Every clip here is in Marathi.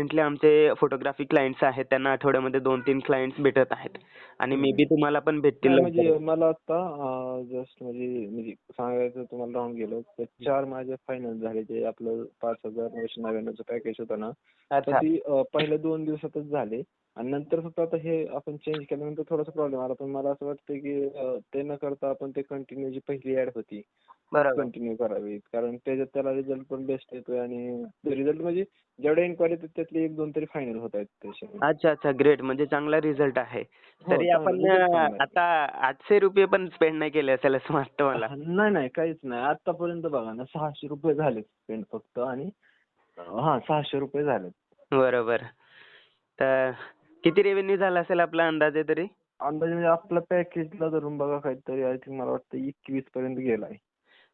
रिसेंटली आमचे फोटोग्राफी क्लायंट्स आहेत त्यांना आठवड्यामध्ये 2-3 क्लायंट्स भेटत आहेत आणि मे बी तुम्हाला पण भेटतील नाही लवकर. म्हणजे मला आता जस्ट म्हणजे सांगायचं तुम्हाला राहून गेलं तर 4 माझे फायनल झाले. जे आपलं 5,999चं पॅकेज होतं ना, तर अच्छा. ती पहिल्या 2 दिवसातच झाले आणि नंतर फक्त आता हे आपण चेंज केल्यानंतर थोडासा प्रॉब्लेम आला. पण मला असं वाटतं की ते न करता आपण ते कंटिन्यू जी पहिली ॲड होती तीच बरोबर. कंटिन्यू करावी. कारण त्याच्यात त्याला रिझल्ट पण बेस्ट येतोय आणि रिझल्ट म्हणजे जेवढ्या इन्क्वायरी येतात त्यातले 1-2 तरी फायनल होत आहेत त्याच्यामध्ये. अच्छा, अच्छा. ग्रेट. म्हणजे चांगला रिझल्ट आहे. हो, तरी चांगला आपण रिझल्ट चांगला आहे. आता ₹800 पण स्पेंड नाही केले असेल असं वाटतं मला. नाही, नाही. काहीच नाही. आत्तापर्यंत बघा ना ₹600 झालेत स्पेंड फक्त आणि ₹600 झालेत. बरोबर. तर किती रेव्हेन्यू झाला असेल आपला अंदाजे तरी? अंदाजे म्हणजे आपल्या पॅकेजला धरून बघा काहीतरी आय थिंक मला वाटतं 21 पर्यंत गेलाय.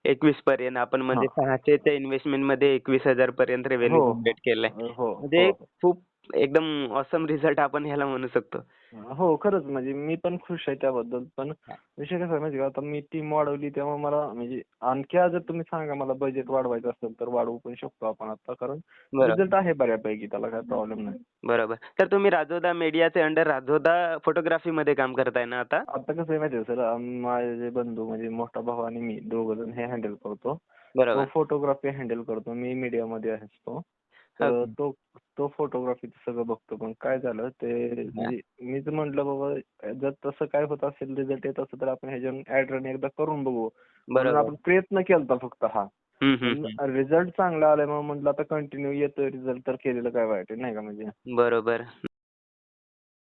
21 पर्यंत आपण म्हणजे हां. 600च्या इन्व्हेस्टमेंटमध्ये 21,000 पर्यंत रेव्हेन्यू हो. जनरेट केलाय. हो, म्हणजे हो. खूप एकदम ऑसम रिझल्ट आपण ह्याला म्हणू शकतो. हो, खरंच म्हणजे मी पण खुश आहे त्याबद्दल. पण विषय कसा आहे माहिती आहे का, आता मी टीम वाढवली तेव्हा मला म्हणजे आणखी जर तुम्ही सांगा मला बजेट वाढवायचं असेल तर वाढवू पण शकतो आपण आता. कारण बरोबर. रिझल्ट आहे बऱ्यापैकी त्याला काही प्रॉब्लेम नाही. बरोबर. तर तुम्ही राजोदा मीडियाचे अंडर राजोदा फोटोग्राफीमध्ये काम करताय ना आता? आता कसं आहे माहिती आहे सर, माझे जे बंधू म्हणजे मोठा भाऊ आणि मी दोघं जण हे हँडल करतो. तो बरोबर. फोटोग्राफी हँडल करतो. मी मीडियामध्ये असतो. तर ओके. तो फोटोग्राफीचं सगळं बघतो. पण काय झालं ते हां. म्हणजे मीच म्हटलं बाबा जर तसं काय होत असेल रिझल्ट येत असेल तर आपण ह्याच्यावर ॲड रन एकदा करून बघू. म्हणून बरोबर. आपण प्रयत्न केलता फक्त हा. हं, हं, पण हं. रिझल्ट चांगला आलाय मग म्हटलं आता कंटिन्यू येतोय रिझल्ट तर केलेलं काय वाईट आहे नाही का म्हणजे. बरोबर.